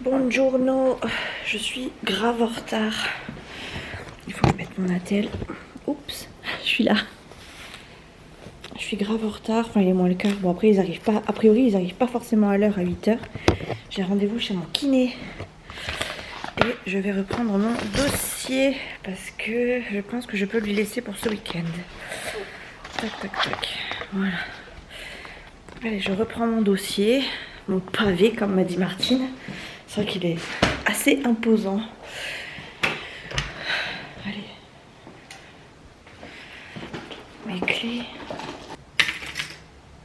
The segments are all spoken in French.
Buongiorno, je suis grave en retard. Il faut que je mette mon attel. Oups, je suis là. Je suis grave en retard, enfin il est moins le quart. Bon après ils arrivent pas, a priori ils arrivent pas forcément à l'heure à 8h. J'ai rendez-vous chez mon kiné. Et je vais reprendre mon dossier parce que je pense que je peux lui laisser pour ce week-end. Tac tac tac, voilà. Allez, je reprends mon dossier, mon pavé comme m'a dit Martine. C'est vrai qu'il est assez imposant. Allez. Mes clés.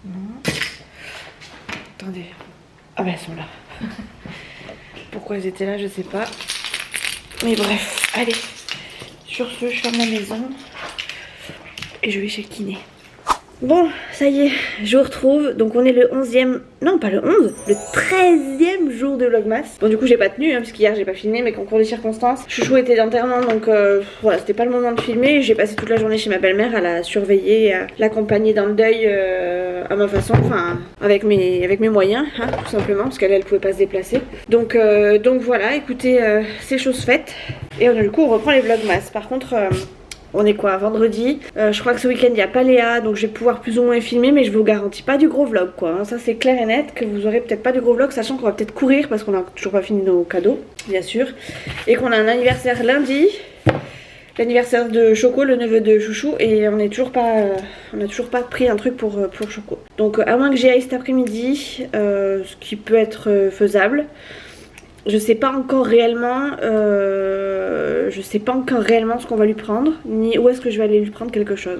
Non. Attendez. Ah ben elles sont là. Pourquoi elles étaient là, je sais pas. Mais bref, allez. Sur ce, je ferme la maison. Et je vais chez le kiné. Bon, ça y est, je vous retrouve. Donc on est le 11e, non pas le 11, le 13e jour de Vlogmas. Bon du coup j'ai pas tenu, parce qu'hier j'ai pas filmé, mais concours des circonstances. Chouchou était d'enterrement, donc voilà, c'était pas le moment de filmer. J'ai passé toute la journée chez ma belle-mère à la surveiller, à l'accompagner dans le deuil à ma façon, enfin avec mes moyens, hein, tout simplement, parce qu'elle pouvait pas se déplacer. Donc voilà, écoutez, c'est chose faite. Et du coup on reprend les Vlogmas. Par contre... on est quoi, vendredi, je crois que ce week-end il n'y a pas Léa, donc je vais pouvoir plus ou moins filmer, mais je vous garantis pas du gros vlog quoi, hein. Ça c'est clair et net que vous aurez peut-être pas du gros vlog, sachant qu'on va peut-être courir parce qu'on a toujours pas fini nos cadeaux, bien sûr, et qu'on a un anniversaire lundi, l'anniversaire de Choco, le neveu de Chouchou, et on n'a toujours pas pris un truc pour Choco. Donc à moins que j'y aille cet après-midi, ce qui peut être faisable. Je sais pas encore réellement ce qu'on va lui prendre, ni où est-ce que je vais aller lui prendre quelque chose.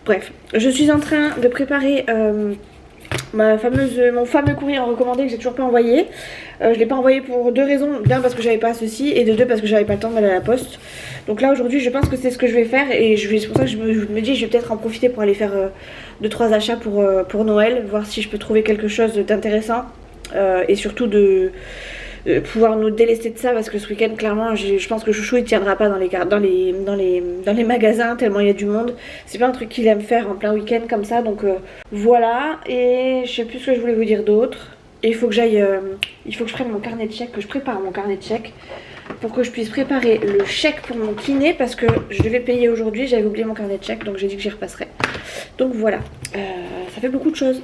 Bref, je suis en train de préparer mon fameux courrier en recommandé que j'ai toujours pas envoyé. Je l'ai pas envoyé pour deux raisons, d'un parce que j'avais pas ceci, et de deux parce que j'avais pas le temps d'aller à la poste. Donc là aujourd'hui je pense que c'est ce que je vais faire, et c'est pour ça que je me dis je vais peut-être en profiter pour aller faire 2-3 achats pour Noël, voir si je peux trouver quelque chose d'intéressant, et surtout de pouvoir nous délester de ça, parce que ce week-end clairement je pense que Chouchou il tiendra pas dans les magasins tellement il y a du monde. C'est pas un truc qu'il aime faire en plein week-end comme ça, donc voilà. Et je sais plus ce que je voulais vous dire d'autre. Et il faut que j'aille, il faut que je prenne mon carnet de chèques, que je prépare mon carnet de chèques pour que je puisse préparer le chèque pour mon kiné, parce que je devais payer aujourd'hui, j'avais oublié mon carnet de chèques, donc j'ai dit que j'y repasserai. Donc voilà, ça fait beaucoup de choses,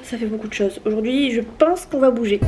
Aujourd'hui je pense qu'on va bouger.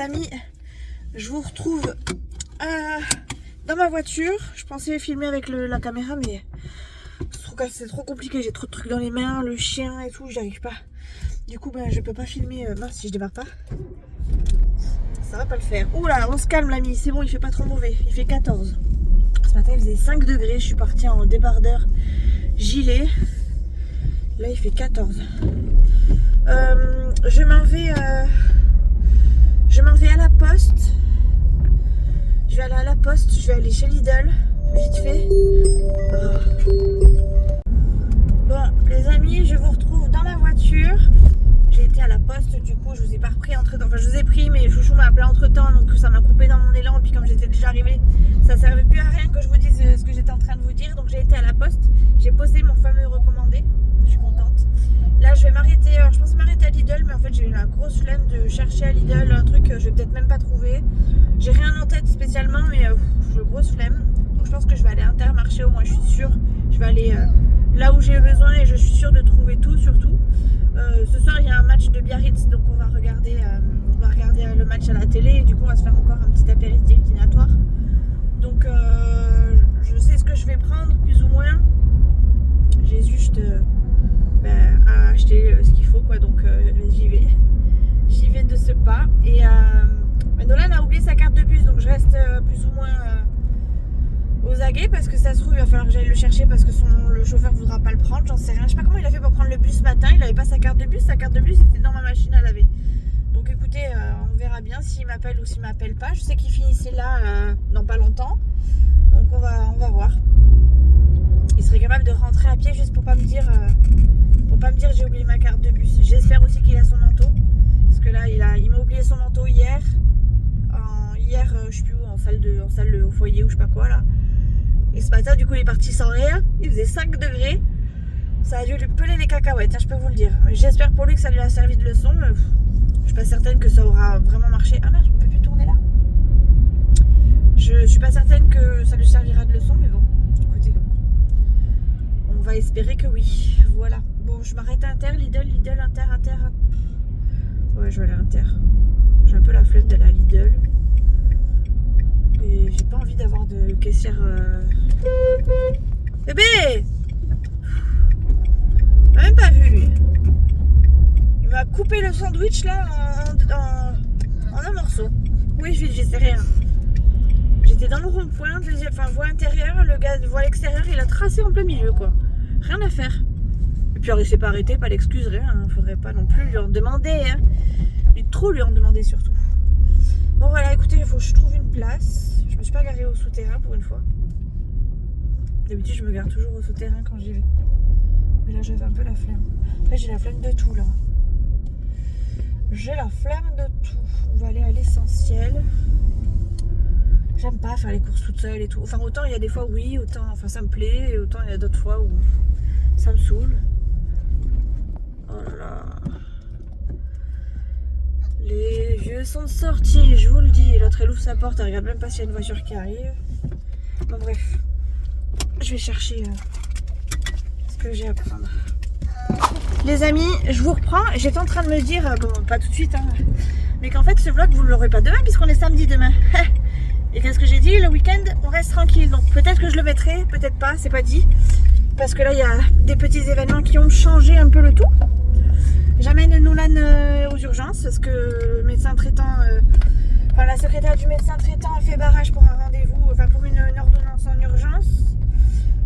amis, je vous retrouve dans ma voiture. Je pensais filmer avec la caméra, mais c'est trop compliqué. J'ai trop de trucs dans les mains, le chien et tout, j'y arrive pas. Du coup, je peux pas filmer. Mince, si je démarre pas, ça va pas le faire. Oula, on se calme l'ami, c'est bon, il fait pas trop mauvais. Il fait 14. Ce matin, il faisait 5 degrés. Je suis partie en débardeur gilet. Là, il fait 14. Je m'en vais à la poste. Je vais aller à la poste. Je vais aller chez Lidl, vite fait. Bon, les amis, je vous retrouve dans la voiture. J'ai été à la poste, du coup, je vous ai pas repris entre temps. Enfin, je vous ai pris, mais Chouchou m'a appelé entre temps, donc ça m'a coupé dans mon élan. Et puis, comme j'étais déjà arrivée, ça servait plus à rien que je vous dise ce que j'étais en train de vous dire. Donc, j'ai été à la poste. J'ai posé mon fameux recommandé. Je suis contente. Là, je vais m'arrêter. Je pensais m'arrêter à Lidl, mais en fait, j'ai eu la grosse flemme de chercher à Lidl un truc que je vais peut-être même pas trouver. J'ai rien en tête spécialement, mais j'ai grosse flemme. Donc, je pense que je vais aller à Intermarché, au moins, je suis sûre. Je vais aller là où j'ai besoin et je suis sûre de trouver tout, surtout. Ce soir, il y a un match de Biarritz, donc on va regarder le match à la télé. Et du coup, on va se faire encore un petit apéritif dînatoire. Donc, je sais ce que je vais prendre, plus ou moins. J'ai juste à acheter ce qu'il faut, quoi. Donc, j'y vais. J'y vais de ce pas. Et Nolan a oublié sa carte de bus, donc je reste plus ou moins aux aguets parce que ça se trouve, il va falloir que j'aille le chercher parce que le chauffeur voudra pas le prendre. J'en sais rien. Je sais pas comment il a fait pour prendre le bus ce matin. Il avait pas sa carte de bus. Sa carte de bus était dans ma machine à laver. Donc, écoutez, on verra bien s'il m'appelle ou s'il m'appelle pas. Je sais qu'il finissait là dans pas longtemps. Donc, on va voir. Il serait capable de rentrer à pied juste pour pas me dire j'ai oublié ma carte de bus. J'espère aussi qu'il a son manteau parce que là il m'a oublié son manteau hier je sais plus où, en salle au foyer ou je sais pas quoi là. Et ce matin du coup il est parti sans rien. Il faisait 5 degrés. Ça a dû lui peler les cacahuètes, je peux vous le dire. J'espère pour lui que ça lui a servi de leçon. Je suis pas certaine que ça aura vraiment marché. Ah merde, je ne peux plus tourner là. Je suis pas certaine que ça lui servira de leçon, mais bon, écoutez. On va espérer que oui. Voilà. Bon, je m'arrête à Inter, Lidl, Inter. Ouais, je vais aller à Inter. J'ai un peu la flemme d'aller à Lidl. Et j'ai pas envie d'avoir de caissière. Bébé! Il m'a même pas vu, lui. Il m'a coupé le sandwich là en un morceau. Oui, je sais rien. J'étais dans le rond-point, voie intérieure, le gars de voie extérieure, il a tracé en plein milieu, quoi. Rien à faire. Et puis, il s'est pas arrêté, pas d'excuses, rien. Hein. Faudrait pas non plus lui en demander. Hein. Trop lui en demander, surtout. Bon, voilà, écoutez, il faut que je trouve une place. Je me suis pas garée au souterrain pour une fois. D'habitude, je me gare toujours au souterrain quand j'y vais. Mais là, j'avais un peu la flemme. Après, j'ai la flemme de tout, là. J'ai la flemme de tout. On va aller à l'essentiel. J'aime pas faire les courses toute seule et tout. Enfin, autant il y a des fois oui, autant ça me plaît, et autant il y a d'autres fois où ça me saoule. Oh là là. Les vieux sont sortis, je vous le dis. L'autre elle ouvre sa porte, elle regarde même pas s'il y a une voiture qui arrive. Bon bref, je vais chercher ce que j'ai à prendre. Les amis, je vous reprends. J'étais en train de me dire, bon pas tout de suite, hein, mais qu'en fait ce vlog vous l'aurez pas demain puisqu'on est samedi demain. Et qu'est-ce que j'ai dit? Le week-end, on reste tranquille. Donc peut-être que je le mettrai, peut-être pas, c'est pas dit. Parce que là, il y a des petits événements qui ont changé un peu le tout. J'amène Nolan aux urgences parce que le médecin traitant, la secrétaire du médecin traitant a fait barrage pour un rendez-vous, pour une ordonnance en urgence.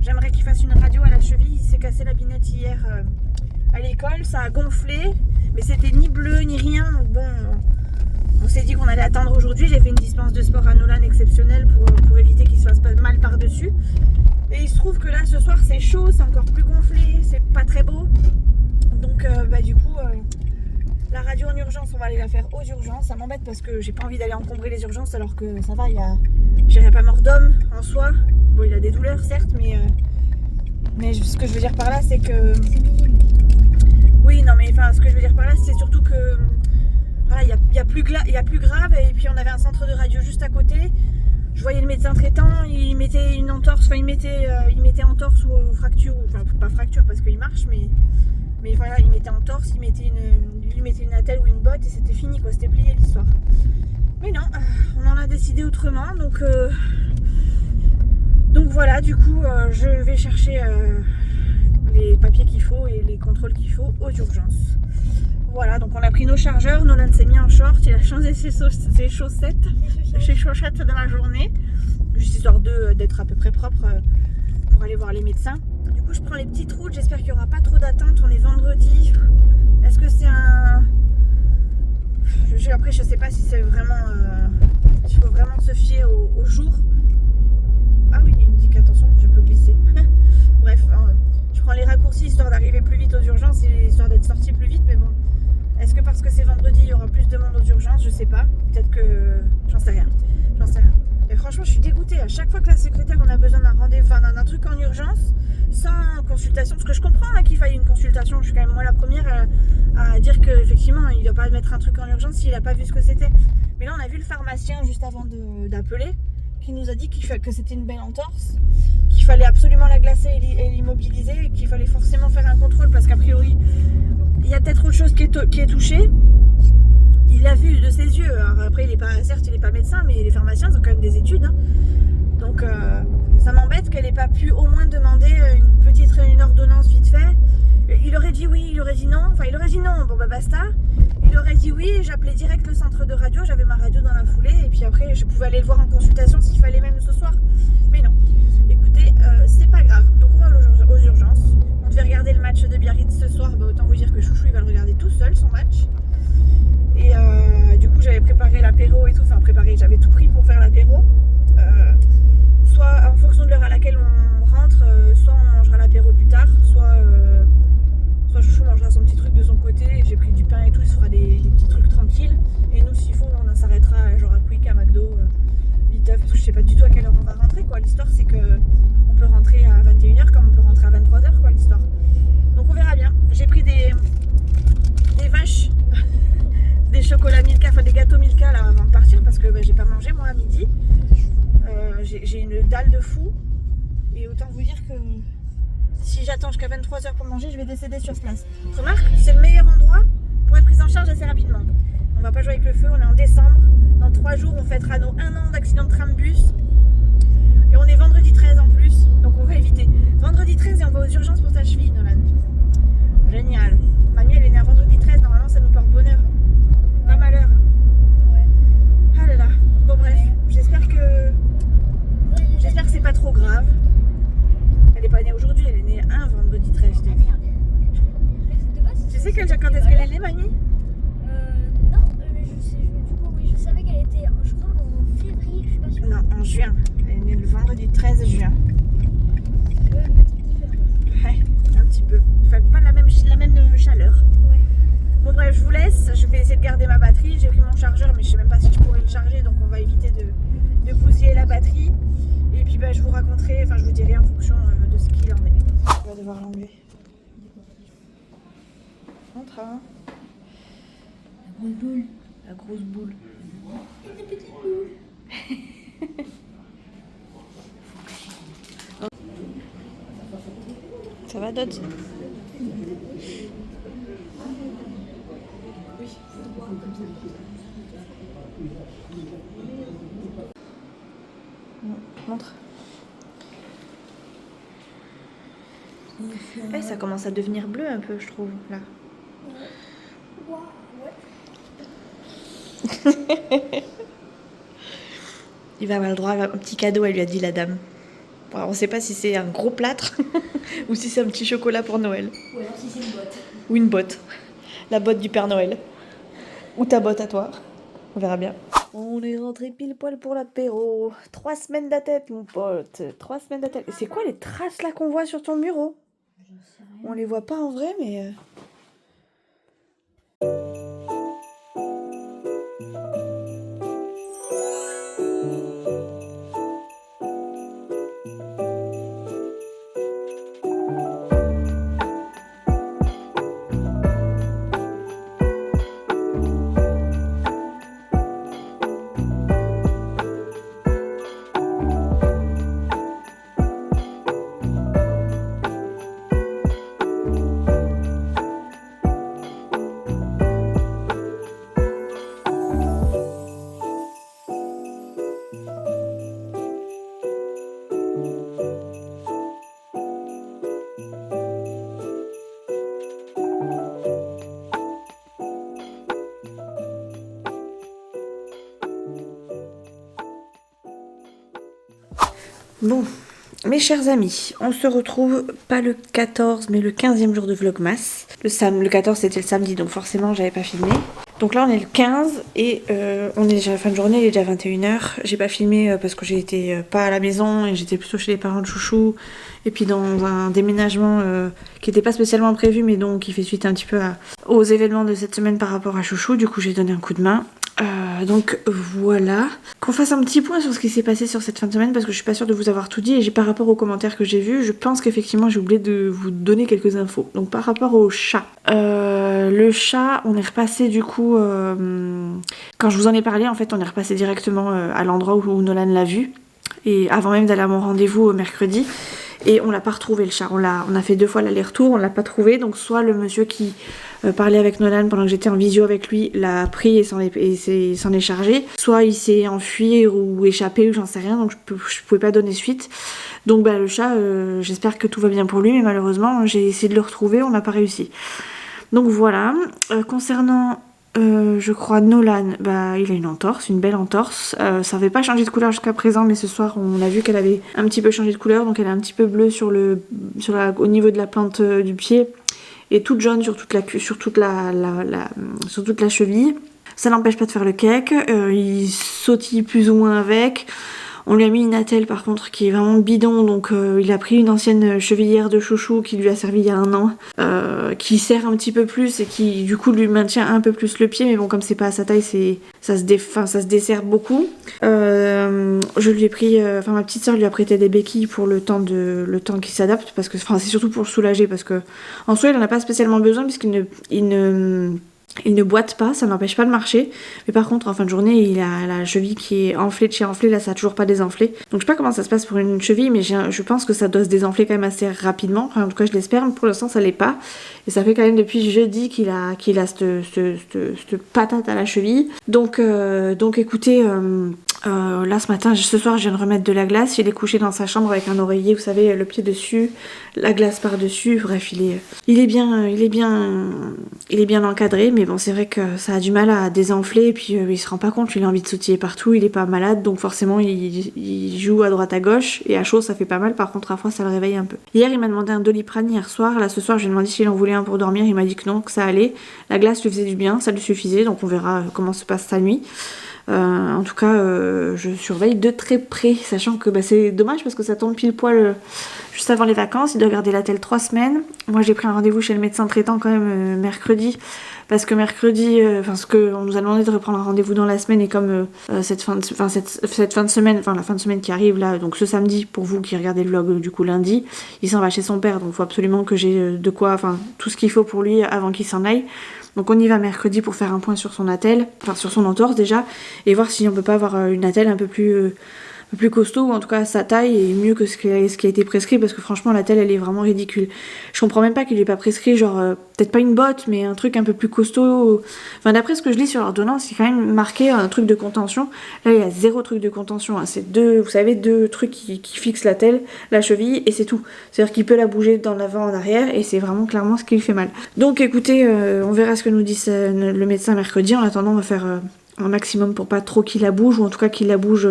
J'aimerais qu'il fasse une radio à la cheville. Il s'est cassé la binette hier à l'école, ça a gonflé, mais c'était ni bleu ni rien. Donc bon, on s'est dit qu'on allait attendre aujourd'hui. J'ai fait une dispense de sport à Nolan exceptionnelle pour éviter qu'il se fasse pas mal par-dessus. Et il se trouve que là, ce soir, c'est chaud, c'est encore plus gonflé, c'est pas très beau. Donc, du coup, la radio en urgence, on va aller la faire aux urgences. Ça m'embête parce que j'ai pas envie d'aller encombrer les urgences alors que ça va, j'irai pas mort d'homme en soi. Bon, il a des douleurs, certes, mais ce que je veux dire par là, c'est que... Oui, non, mais ce que je veux dire par là, c'est surtout que... Voilà, il y a plus grave, et puis on avait un centre de radio juste à côté. Je voyais le médecin traitant, il mettait une entorse, il mettait entorse ou fracture, pas fracture parce qu'il marche, mais voilà, il mettait entorse, il lui mettait une attelle ou une botte et c'était fini, quoi, c'était plié l'histoire. Mais non, on en a décidé autrement. Donc voilà, du coup, je vais chercher les papiers qu'il faut et les contrôles qu'il faut aux urgences. Voilà, donc on a pris nos chargeurs, Nolan s'est mis en short, il a changé ses chaussettes dans la journée, juste histoire d'être à peu près propre pour aller voir les médecins. Du coup, je prends les petites routes, j'espère qu'il n'y aura pas trop d'attente, on est vendredi. Est-ce que c'est un... Après, je sais pas si c'est vraiment... il faut vraiment se fier au jour. Ah oui, il me dit qu'attention, je peux glisser. Bref, je prends les raccourcis histoire d'arriver plus vite aux urgences et histoire d'être sortie plus vite, mais bon. Est-ce que parce que c'est vendredi, il y aura plus de monde aux urgences? Je sais pas. Peut-être que... J'en sais rien. Et franchement, je suis dégoûtée. À chaque fois que la secrétaire, on a besoin d'un rendez-vous, d'un truc en urgence, sans consultation, parce que je comprends là, qu'il faille une consultation. Je suis quand même moi la première à dire qu'effectivement, il ne va pas mettre un truc en urgence s'il n'a pas vu ce que c'était. Mais là, on a vu le pharmacien juste avant d'appeler, qui nous a dit que c'était une belle entorse, qu'il fallait absolument la glacer et l'immobiliser, et qu'il fallait forcément faire un contrôle, parce qu'a priori, il y a peut-être autre chose qui est touchée. Il l'a vu de ses yeux. Alors après, certes, il n'est pas médecin, mais les pharmaciens ont quand même des études. Hein. Donc, ça m'embête qu'elle n'ait pas pu au moins demander une ordonnance vite fait. Il aurait dit oui, il aurait dit non. Enfin, il aurait dit non, bon bah basta. Il aurait dit oui, j'appelais direct le centre de radio, j'avais ma radio dans la foulée. Et puis après, je pouvais aller le voir en consultation s'il fallait même ce soir. Mais non. Écoutez, c'est pas grave. Donc, on va aux urgences. On devait regarder le match de Biarritz ce soir. Bah, autant vous dire que Chouchou, il va le regarder tout seul, son match. Et du coup, j'avais préparé l'apéro et tout. Enfin, j'avais tout pris pour faire l'apéro. Soit en fonction de l'heure à laquelle on rentre, soit on mangera l'apéro plus tard, soit Chouchou mangera son petit truc de son côté. J'ai pris du pain et tout, il se fera des petits trucs tranquilles. Et nous, s'il faut, on s'arrêtera genre à Quick, à McDo, viteuf, parce que je sais pas du tout à quelle heure on va rentrer, quoi. L'histoire, c'est que on peut rentrer à 21h comme on peut rentrer à 23h, quoi, l'histoire. Donc on verra bien. J'ai pris des vaches, des chocolats Milka, enfin des gâteaux Milka là avant de partir, parce que j'ai pas mangé moi à midi. J'ai une dalle de fou. Et autant vous dire que si j'attends jusqu'à 23h pour manger, je vais décéder sur place. Remarque, c'est le meilleur endroit pour être prise en charge assez rapidement. On va pas jouer avec le feu, on est en décembre. Dans 3 jours, on fêtera nos 1 an d'accident de tram-bus. Et on est vendredi 13 en plus, donc on va éviter. Vendredi 13 et on va aux urgences pour ta cheville, Nolan. Génial. Mamie, elle est née un vendredi 13, normalement ça nous porte bonheur. Pas malheur. Ouais. Ah là là. Bon bref, j'espère que c'est pas trop grave. Elle est pas née aujourd'hui, elle est née un vendredi 13, je t'ai dit. Tu sais quand est-ce qu'elle est née, mamie? Non, mais je sais, du coup, oui, je savais qu'elle était, je crois, en février, je suis pas sûre. Non, en juin. Elle est née le vendredi 13 juin. Ouais, un petit peu. Il fait pas la même chaleur. Ouais. Bon bref, je vous laisse. Je vais essayer de garder ma batterie. J'ai pris mon chargeur, mais je sais même pas si je pourrais le charger, donc on va éviter de bousiller la batterie. Et puis je vous raconterai, enfin je vous dirai en fonction de ce qu'il en est. On va devoir l'enlever. Montre, hein. La grosse boule. La grosse boule. La petite boule. Ça va, Dot? Oui. Montre. Ouais, ça commence à devenir bleu un peu, je trouve, là. Wow, ouais. Il va avoir le droit à un petit cadeau, elle lui a dit la dame. Bon, on sait pas si c'est un gros plâtre ou si c'est un petit chocolat pour Noël. Ou alors si c'est une botte. Ou une botte. La botte du Père Noël. Ou ta botte à toi. On verra bien. On est rentré pile poil pour l'apéro. 3 semaines d'attente, mon pote. 3 semaines d'attente. C'est quoi les traces là qu'on voit sur ton mur? On les voit pas en vrai, mais... Bon, mes chers amis, on se retrouve pas le 14 mais le 15e jour de Vlogmas. Le 14 c'était le samedi donc forcément j'avais pas filmé. Donc là on est le 15 et on est déjà à la fin de journée, il est déjà 21h. J'ai pas filmé parce que j'ai été pas à la maison et j'étais plutôt chez les parents de Chouchou. Et puis dans un déménagement qui n'était pas spécialement prévu mais donc qui fait suite un petit peu aux événements de cette semaine par rapport à Chouchou. Du coup j'ai donné un coup de main. Donc voilà, qu'on fasse un petit point sur ce qui s'est passé sur cette fin de semaine parce que je suis pas sûre de vous avoir tout dit et par rapport aux commentaires que j'ai vus, je pense qu'effectivement j'ai oublié de vous donner quelques infos. Donc par rapport au chat, le chat, on est repassé du coup, quand je vous en ai parlé en fait on est repassé directement à l'endroit où Nolan l'a vu et avant même d'aller à mon rendez-vous mercredi. Et on l'a pas retrouvé le chat, on a fait 2 fois l'aller-retour, on l'a pas trouvé, donc soit le monsieur qui parlait avec Nolan pendant que j'étais en visio avec lui l'a pris et s'en est chargé, soit il s'est enfui ou échappé ou j'en sais rien, donc je pouvais pas donner suite. Donc bah le chat, j'espère que tout va bien pour lui, mais malheureusement j'ai essayé de le retrouver, on n'a pas réussi. Donc voilà, concernant... je crois Nolan, bah il a une entorse, une belle entorse. Ça n'avait pas changé de couleur jusqu'à présent, mais ce soir on a vu qu'elle avait un petit peu changé de couleur, donc elle est un petit peu bleue au niveau de la plante du pied et toute jaune sur toute la cheville. Ça n'empêche pas de faire le cake, il sautille plus ou moins avec. On lui a mis une attelle par contre qui est vraiment bidon, donc il a pris une ancienne chevillère de Chouchou qui lui a servi il y a 1 an, qui serre un petit peu plus et qui du coup lui maintient un peu plus le pied, mais bon comme c'est pas à sa taille, ça se dessert beaucoup. Je lui ai pris, ma petite soeur lui a prêté des béquilles pour le temps qu'il s'adapte, parce que c'est surtout pour le soulager, parce que en soi il en a pas spécialement besoin il ne boite pas, ça n'empêche pas de marcher. Mais par contre, en fin de journée, il a la cheville qui est enflée de chez enflée. Là, ça a toujours pas désenflé. Donc, je sais pas comment ça se passe pour une cheville, mais je pense que ça doit se désenfler quand même assez rapidement. Enfin, en tout cas, je l'espère. Mais pour l'instant, ça l'est pas. Et ça fait quand même depuis jeudi qu'il a cette patate à la cheville. Donc écoutez... là ce soir je viens de remettre de la glace, il est couché dans sa chambre avec un oreiller, vous savez, le pied dessus, la glace par dessus, bref il est bien encadré, mais bon c'est vrai que ça a du mal à désenfler et puis il se rend pas compte, il a envie de sautiller partout, il est pas malade donc forcément il joue à droite à gauche et à chaud ça fait pas mal, par contre à froid ça le réveille un peu. Hier il m'a demandé un Doliprane hier soir, là ce soir je lui ai demandé s'il en voulait un pour dormir, il m'a dit que non, que ça allait, la glace lui faisait du bien, ça lui suffisait, donc on verra comment se passe sa nuit. En tout cas, je surveille de très près, sachant que c'est dommage parce que ça tombe pile poil juste avant les vacances. Il doit garder la telle 3 semaines. Moi, j'ai pris un rendez-vous chez le médecin traitant quand même mercredi, parce que mercredi, on nous a demandé de reprendre un rendez-vous dans la semaine et comme cette fin de semaine, la fin de semaine qui arrive là, donc ce samedi pour vous qui regardez le vlog du coup lundi, il s'en va chez son père, donc il faut absolument que j'ai tout ce qu'il faut pour lui avant qu'il s'en aille. Donc on y va mercredi pour faire un point sur son attelle, sur son entorse déjà, et voir si on peut pas avoir une attelle un peu plus costaud, ou en tout cas sa taille est mieux que ce qui a été prescrit, parce que franchement la telle elle est vraiment ridicule. Je comprends même pas qu'il lui ait pas prescrit peut-être pas une botte mais un truc un peu plus costaud. Enfin d'après ce que je lis sur l'ordonnance, il y a quand même marqué un truc de contention. Là il y a 0 truc de contention, hein. C'est deux trucs qui fixent la telle, la cheville et c'est tout. C'est-à-dire qu'il peut la bouger dans l'avant, en arrière et c'est vraiment clairement ce qui lui fait mal. Donc écoutez, on verra ce que nous dit le médecin mercredi. En attendant on va faire un maximum pour pas trop qu'il la bouge, ou en tout cas qu'il la bouge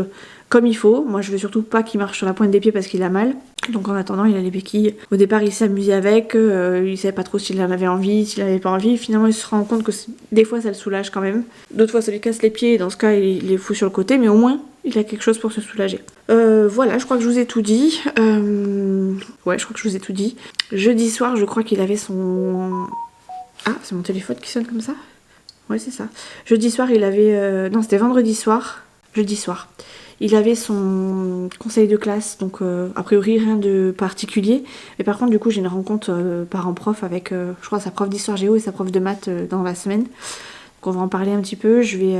comme il faut. Moi je veux surtout pas qu'il marche sur la pointe des pieds parce qu'il a mal. Donc en attendant il a les béquilles. Au départ il s'amusait avec, il savait pas trop s'il en avait envie, s'il avait pas envie. Finalement il se rend compte que des fois ça le soulage quand même. D'autres fois ça lui casse les pieds et dans ce cas il les fout sur le côté, mais au moins il a quelque chose pour se soulager. Voilà, je crois que je vous ai tout dit. Ouais, je crois que je vous ai tout dit. Jeudi soir je crois qu'il avait son... Ah, c'est mon téléphone qui sonne comme ça ? Ouais, c'est ça. Jeudi soir, il avait... Non, c'était vendredi soir. Jeudi soir. Il avait son conseil de classe, donc a priori rien de particulier. Mais par contre, du coup, j'ai une rencontre parent-prof avec, je crois, sa prof d'histoire géo et sa prof de maths dans la semaine. Donc on va en parler un petit peu. Je vais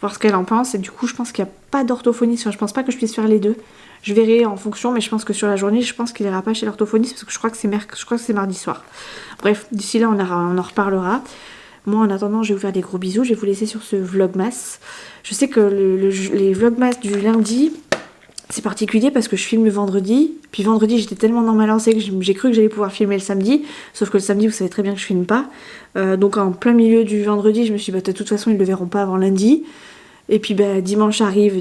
voir ce qu'elle en pense. Et du coup, je pense qu'il n'y a pas d'orthophoniste. Enfin, je pense pas que je puisse faire les deux. Je verrai en fonction, mais je pense que sur la journée, je pense qu'il ira pas chez l'orthophoniste parce que je crois que c'est mardi soir. Bref, d'ici là, on en reparlera. Moi, en attendant, je vais vous faire des gros bisous. Je vais vous laisser sur ce vlogmas. Je sais que les vlogmas du lundi, c'est particulier parce que je filme le vendredi. Puis vendredi, j'étais tellement dans ma lancée que j'ai cru que j'allais pouvoir filmer le samedi. Sauf que le samedi, vous savez très bien que je filme pas. Donc en plein milieu du vendredi, je me suis dit, de toute façon, ils le verront pas avant lundi. Et puis dimanche arrive,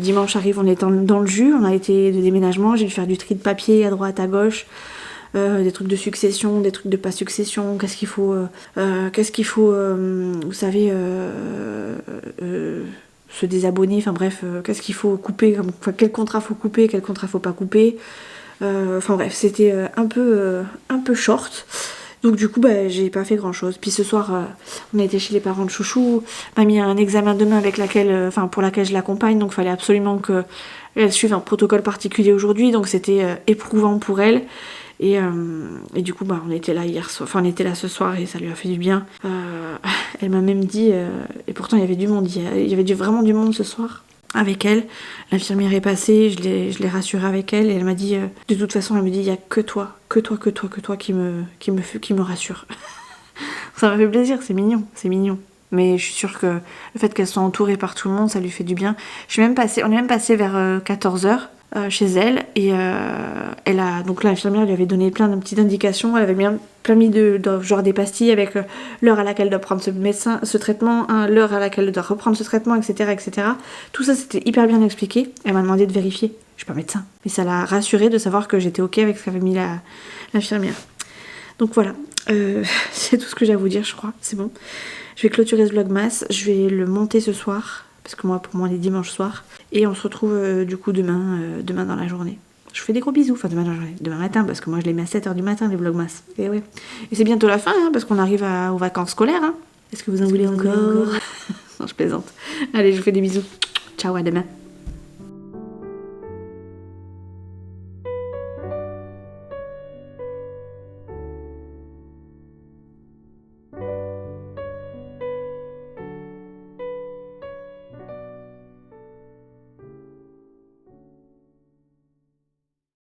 on est dans le jus, on a été de déménagement, j'ai dû faire du tri de papier à droite, à gauche, des trucs de succession, des trucs de pas succession, qu'est-ce qu'il faut, vous savez, se désabonner, enfin bref, qu'est-ce qu'il faut couper, quel contrat faut couper, quel contrat faut pas couper, enfin bref, c'était un peu short. Donc du coup j'ai pas fait grand chose. Puis ce soir on a été chez les parents de Chouchou, m'a mis un examen demain pour laquelle je l'accompagne, donc il fallait absolument qu'elle suive un protocole particulier aujourd'hui, donc c'était éprouvant pour elle. Et du coup on était là on était là ce soir et ça lui a fait du bien. Elle m'a même dit, et pourtant il y avait du monde, il y avait vraiment du monde ce soir avec elle. L'infirmière est passée, je l'ai rassurée avec elle et elle m'a dit, de toute façon elle me dit, il y a que toi qui me rassure. Ça m'a fait plaisir, c'est mignon. Mais je suis sûre que le fait qu'elle soit entourée par tout le monde, ça lui fait du bien. On est même passé vers 14h chez elle et donc l'infirmière lui avait donné plein de petites indications. Elle avait bien mis de genre des pastilles avec l'heure à laquelle elle doit prendre ce traitement, l'heure à laquelle elle doit reprendre ce traitement, etc. Tout ça c'était hyper bien expliqué. Elle m'a demandé de vérifier. Je suis pas médecin, mais ça l'a rassurée de savoir que j'étais ok avec ce qu'avait mis l'infirmière. Donc voilà, c'est tout ce que j'ai à vous dire, je crois. C'est bon. Je vais clôturer ce vlogmas, je vais le monter ce soir, parce que pour moi on est dimanche soir. Et on se retrouve du coup demain dans la journée. Je vous fais des gros bisous, enfin demain matin, parce que moi je les mets à 7h du matin les vlogmas. Et ouais. Et c'est bientôt la fin, parce qu'on arrive aux vacances scolaires. Est-ce que vous en voulez encore? Non, je plaisante. Allez, je vous fais des bisous. Ciao, à demain.